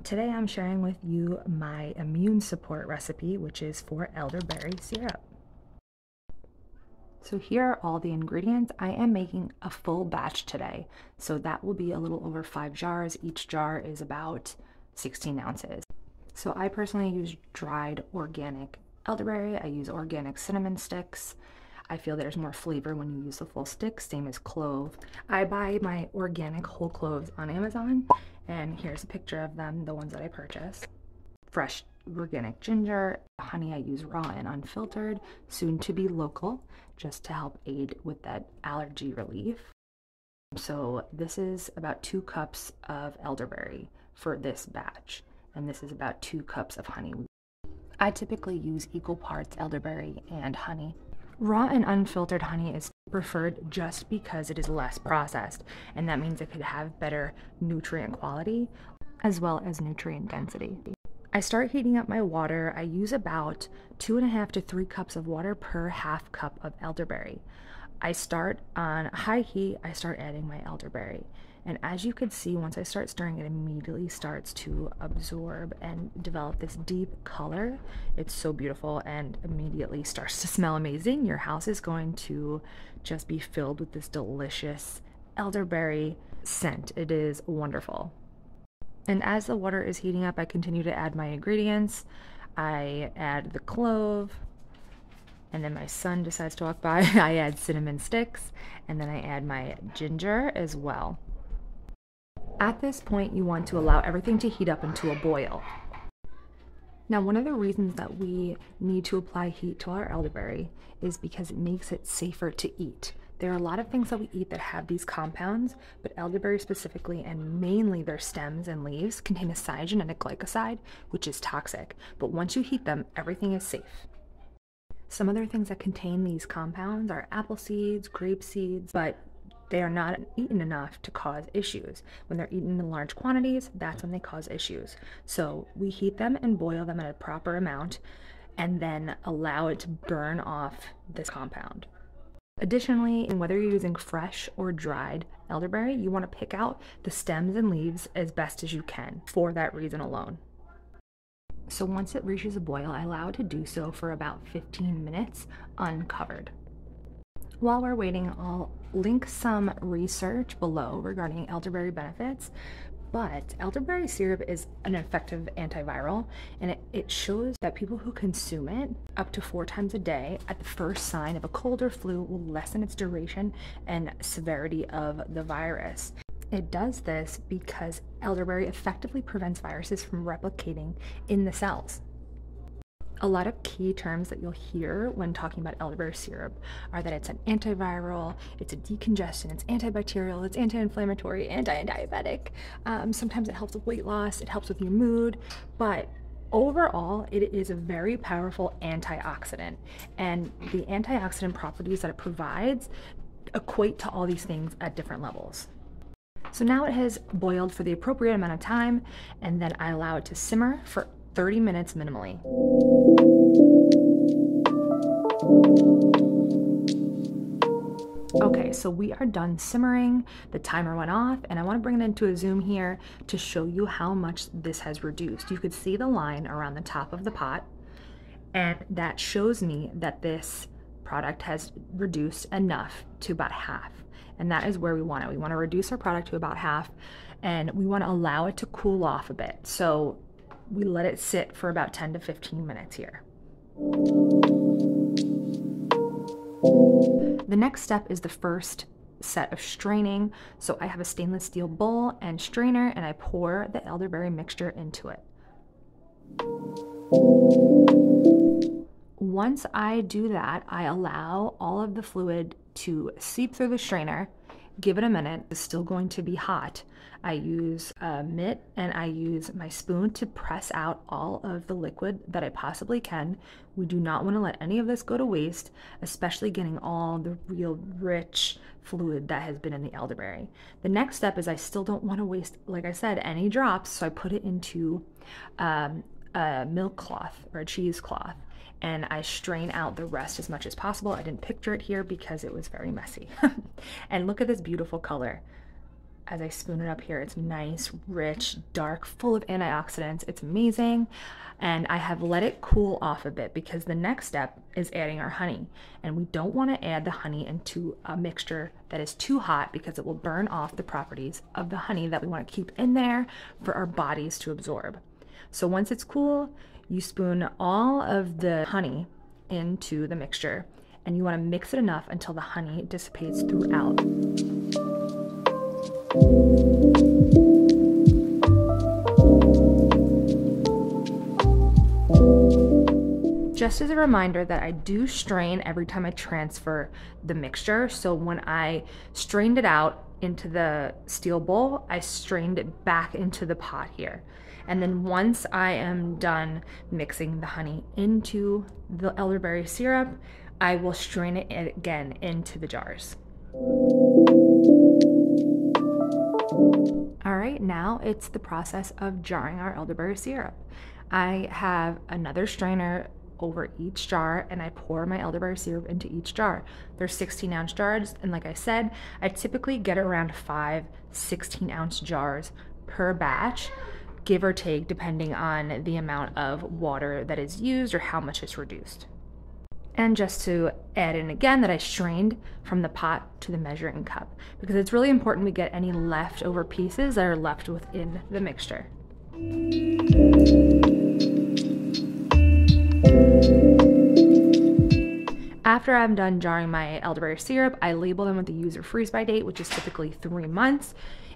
Today I'm sharing with you my immune support recipe, which is for elderberry syrup. So here are all the ingredients. I am making a full batch today, so that will be a little over 5 jars. Each jar is about 16 ounces. So I personally use dried organic elderberry. I use organic cinnamon sticks. I feel there's more flavor when you use the full stick, same as clove. I buy my organic whole cloves on Amazon, and here's a picture of them, the ones that I purchased. Fresh organic ginger, honey I use raw and unfiltered, soon to be local, just to help aid with that allergy relief. So this is about 2 cups of elderberry for this batch, and this is about 2 cups of honey. I typically use equal parts elderberry and honey. Raw and unfiltered honey is preferred just because it is less processed, and that means it could have better nutrient quality as well as nutrient density. I start heating up my water. I use about 2.5 to 3 cups of water per half cup of elderberry. I start on high heat. I start adding my elderberry. And as you can see, once I start stirring, it immediately starts to absorb and develop this deep color. It's so beautiful and immediately starts to smell amazing. Your house is going to just be filled with this delicious elderberry scent. It is wonderful. And as the water is heating up, I continue to add my ingredients. I add the clove, and then my son decides to walk by. I add cinnamon sticks, and then I add my ginger as well. At this point, you want to allow everything to heat up into a boil. Now, one of the reasons that we need to apply heat to our elderberry is because it makes it safer to eat. There are a lot of things that we eat that have these compounds, but elderberry specifically, and mainly their stems and leaves, contain a cyanogenic glycoside, which is toxic. But once you heat them, everything is safe. Some other things that contain these compounds are apple seeds, grape seeds, but they are not eaten enough to cause issues. When they're eaten in large quantities, that's when they cause issues. So we heat them and boil them at a proper amount, and then allow it to burn off this compound. Additionally, whether you're using fresh or dried elderberry, you want to pick out the stems and leaves as best as you can for that reason alone. So once it reaches a boil, I allow it to do so for about 15 minutes uncovered. While we're waiting, I'll link some research below regarding elderberry benefits, but elderberry syrup is an effective antiviral, and it shows that people who consume it up to 4 times a day at the first sign of a cold or flu will lessen its duration and severity of the virus. It does this because elderberry effectively prevents viruses from replicating in the cells. A lot of key terms that you'll hear when talking about elderberry syrup are that it's an antiviral, it's a decongestant, it's antibacterial, it's anti-inflammatory, anti-diabetic. Sometimes it helps with weight loss, it helps with your mood, but overall, it is a very powerful antioxidant, and the antioxidant properties that it provides equate to all these things at different levels. So now it has boiled for the appropriate amount of time, and then I allow it to simmer for 30 minutes minimally. Okay, so we are done simmering. The timer went off, and I want to bring it into a zoom here to show you how much this has reduced. You could see the line around the top of the pot, and that shows me that this product has reduced enough to about half. And that is where we want it. We want to reduce our product to about half, and we want to allow it to cool off a bit. So we let it sit for about 10 to 15 minutes here. The next step is the first set of straining. So I have a stainless steel bowl and strainer, and I pour the elderberry mixture into it. Once I do that, I allow all of the fluid to seep through the strainer. Give it a minute. It's still going to be hot. I use a mitt and I use my spoon to press out all of the liquid that I possibly can. We do not want to let any of this go to waste, especially getting all the real rich fluid that has been in the elderberry. The next step is I still don't want to waste, like I said, any drops, so I put it into a milk cloth or a cheesecloth, and I strain out the rest as much as possible. I didn't picture it here because it was very messy. And look at this beautiful color. as I spoon it up here, it's nice, rich, dark, full of antioxidants. It's amazing. And I have let it cool off a bit because the next step is adding our honey. And we don't want to add the honey into a mixture that is too hot because it will burn off the properties of the honey that we want to keep in there for our bodies to absorb. So once it's cool, you spoon all of the honey into the mixture, and you want to mix it enough until the honey dissipates throughout. Just as a reminder that I do strain every time I transfer the mixture. So when I strained it out into the steel bowl, I strained it back into the pot here. And then once I am done mixing the honey into the elderberry syrup, I will strain it again into the jars. All right, now it's the process of jarring our elderberry syrup. I have another strainer over each jar, and I pour my elderberry syrup into each jar. They're 16-ounce jars, and like I said, I typically get around 5 16-ounce jars per batch, give or take, depending on the amount of water that is used or how much is reduced. And just to add in again that I strained from the pot to the measuring cup, because it's really important we get any leftover pieces that are left within the mixture. After I'm done jarring my elderberry syrup, I label them with the user freeze-by date, which is typically 3 months.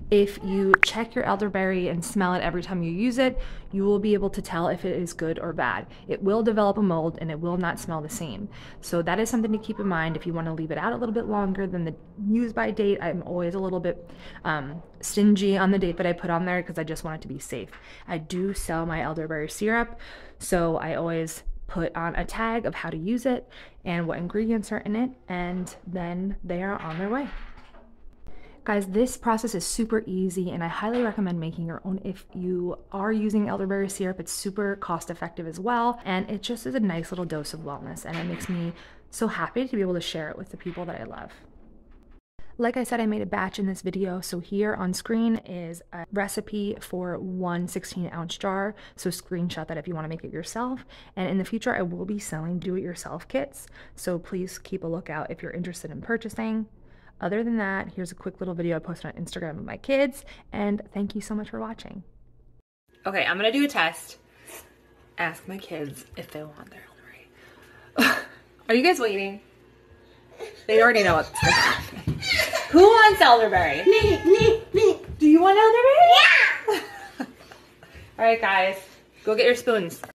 If you check your elderberry and smell it every time you use it, you will be able to tell if it is good or bad. It will develop a mold and it will not smell the same. So that is something to keep in mind if you want to leave it out a little bit longer than the use-by date. I'm always a little bit stingy on the date that I put on there because I just want it to be safe. I do sell my elderberry syrup, so I always put on a tag of how to use it and what ingredients are in it, and then they are on their way. Guys, this process is super easy and I highly recommend making your own if you are using elderberry syrup. It's super cost effective as well, and it just is a nice little dose of wellness, and it makes me so happy to be able to share it with the people that I love. Like I said, I made a batch in this video, so here on screen is a recipe for 1 16-ounce jar, so screenshot that if you want to make it yourself. And in the future, I will be selling do-it-yourself kits, so please keep a lookout if you're interested in purchasing. Other than that, here's a quick little video I posted on Instagram with my kids, and thank you so much for watching. Okay, I'm gonna do a test. Ask my kids if they want their elderberry. Are you guys waiting? They already know what's gonna happen. Who wants elderberry? Me. Do you want elderberry? Yeah! All right, guys, go get your spoons.